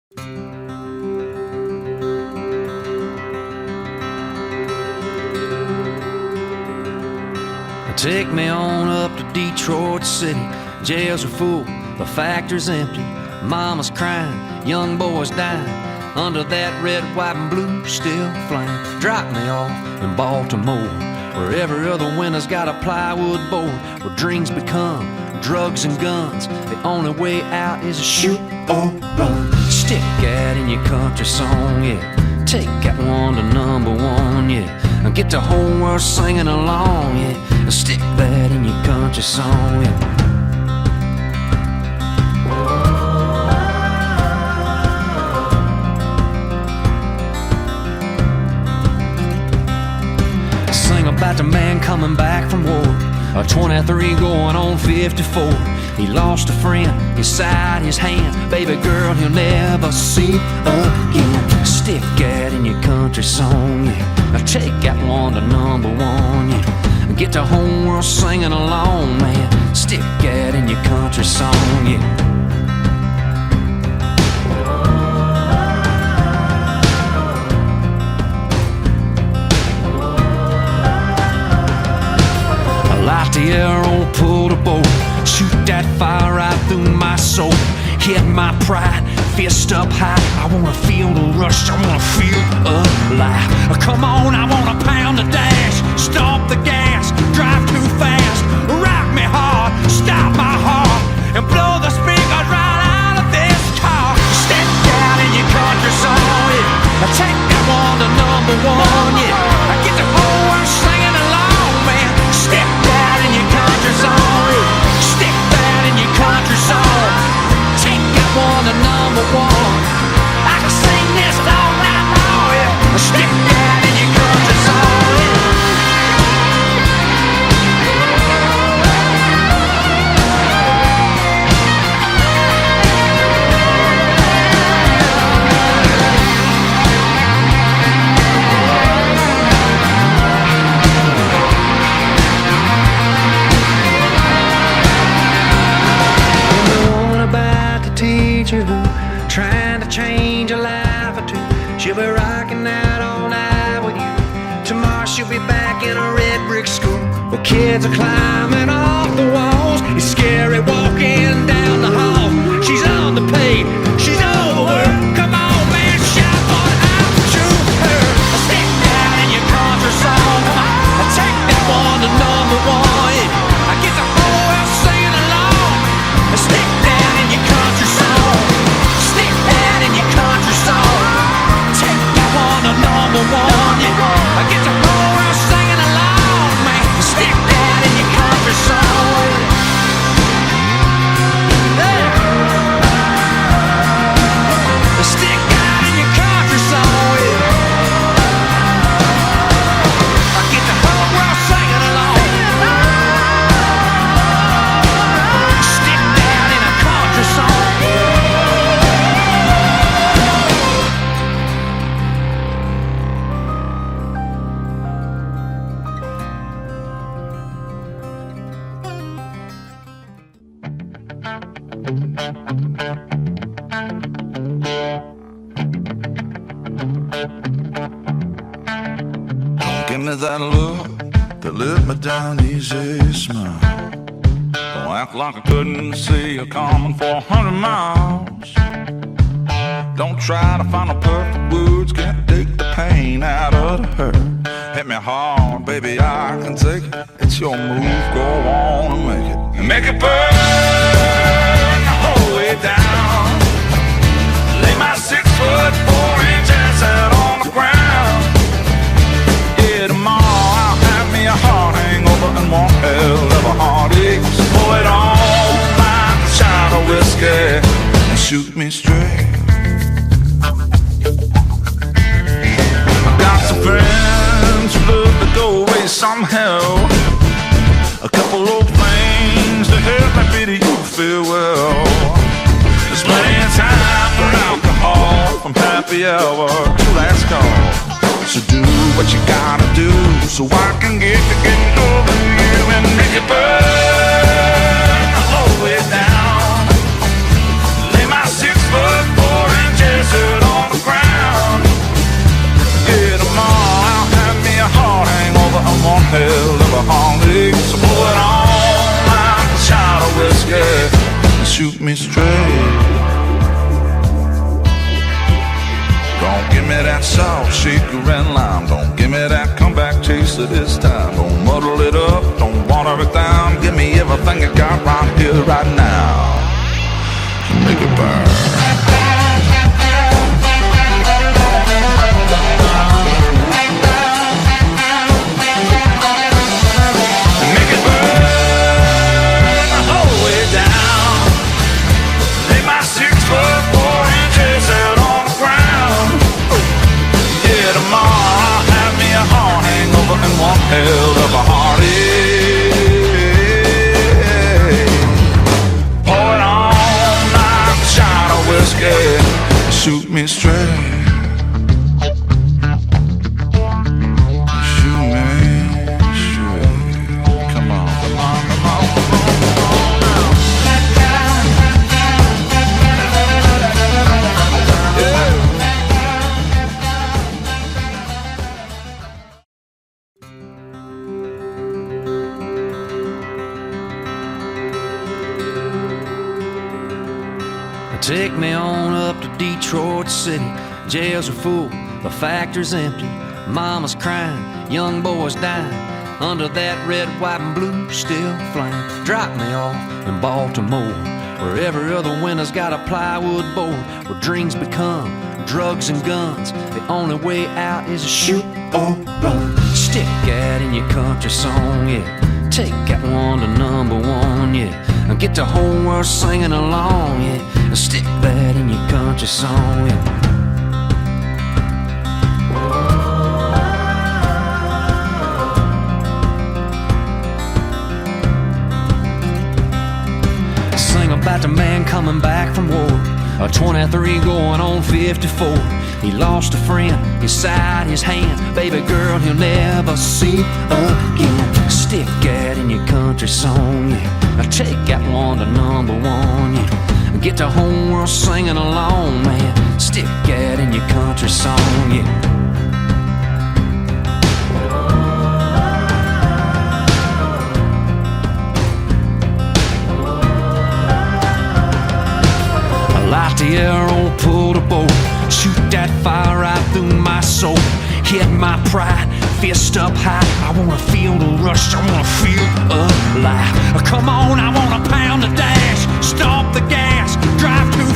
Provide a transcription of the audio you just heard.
Take me on up to Detroit City. Jails are full, the factory's empty. Mama's crying, young boys dying. Under that red, white, and blue still flying. Drop me off in Baltimore, where every other winter's got a plywood board, where dreams become drugs and guns. The only way out is to shoot or run. Stick that in your country song, yeah. Take that one to #1, yeah. And get the whole world singing along, yeah. And stick that in your country song, yeah. Sing about the man coming back from war, 23 going on 54. He lost a friend, his side, his hand. Baby girl he'll never see again. Stick that in your country song, yeah. Now take that one to #1, yeah. And get the whole world singing along, man. Stick that in your country song, yeah. Light the arrow, pull the bow, shoot that fire right through my soul. Hit my pride, fist up high. I wanna feel the rush, I wanna feel alive. Come on, I wanna pound the dash, stop the gas, drive too fast. Rock me hard, stop my heart, and blow the speakers right out of this car. Step down in your country song, yeah. Take that one to #1, yeah. I get the whole world singing along, man. Step down in your country song, yeah. Stick that in your country song. Take that one to #1. I can sing this all night long, yeah. Stick that in your country song, yeah. Teacher who trying to change a life or two. She'll be rocking out all night with you. Tomorrow she'll be back in a red brick school where kids are climbing off the walls. It's scary walking down the hall. She's underpaid, she's overworked. Come on, man, shout one out to her. Stick that in your country song. Come on, take that one to #1. Yeah. I get the whole world singing along. Stick that in your country song. Stick that in your country song. Take that one to #1. Yeah. I get the whole world singing along, man. Stick that in your country song. Yeah. Stick that in your country song. Yeah. I get the whole world singing along. Stick that in a country song. Give me that look that lit me down easy, smile. Don't act like I couldn't see you coming for 100 miles. Don't try to find the perfect words, can't take the pain out of the hurt. Hit me hard, baby, I can take it. It's your move, go on and make it. And make it burn the whole way down. Lay my 6'4" out on the ground. Yeah, tomorrow I'll have me a heart hangover and one hell of a heartache. So pour it on like a shot of whiskey and shoot me straight. I've got some friends who love to go away somehow. A couple old things to help me bid you farewell. There's plenty of time for alcohol from happy hour to last call. So do what you gotta do so I can get to getting over you and make it burn the whole way down. Lay my 6'4" that salt, shaker, and lime. Don't give me that comeback chaser this time. Don't muddle it up, don't water it down. Give me everything you got right here, right now. Make it burn. Hell of a heartache. Pour it on like a shot of whiskey. Shoot me straight. Shoot me straight. Come on, come on, come on, come on, come on now. Yeah. Take me on up to Detroit City. Jails are full, the factory's empty. Mama's crying, young boys dying. Under that red, white, and blue still flying. Drop me off in Baltimore, where every other winter's got a plywood board. Where dreams become drugs and guns. The only way out is to shoot or run. Stick that in your country song, yeah. Take that one to #1, yeah. And get the whole world singing along, yeah. And stick that in your country song, yeah. Sing about the man coming back from war, a 23 going on 54. He lost a friend, his side, his hand. Baby girl he'll never see again. Stick that in your country song, yeah. Now take that one to #1, yeah. Get the whole world singing along, man. Stick that in your country song, yeah. Light the arrow, pull the bow. Shoot that fire right through my soul. Hit my pride, fist up high. I wanna feel the rush, I wanna feel alive. Come on, I wanna pound the dash, stomp the gas, drive to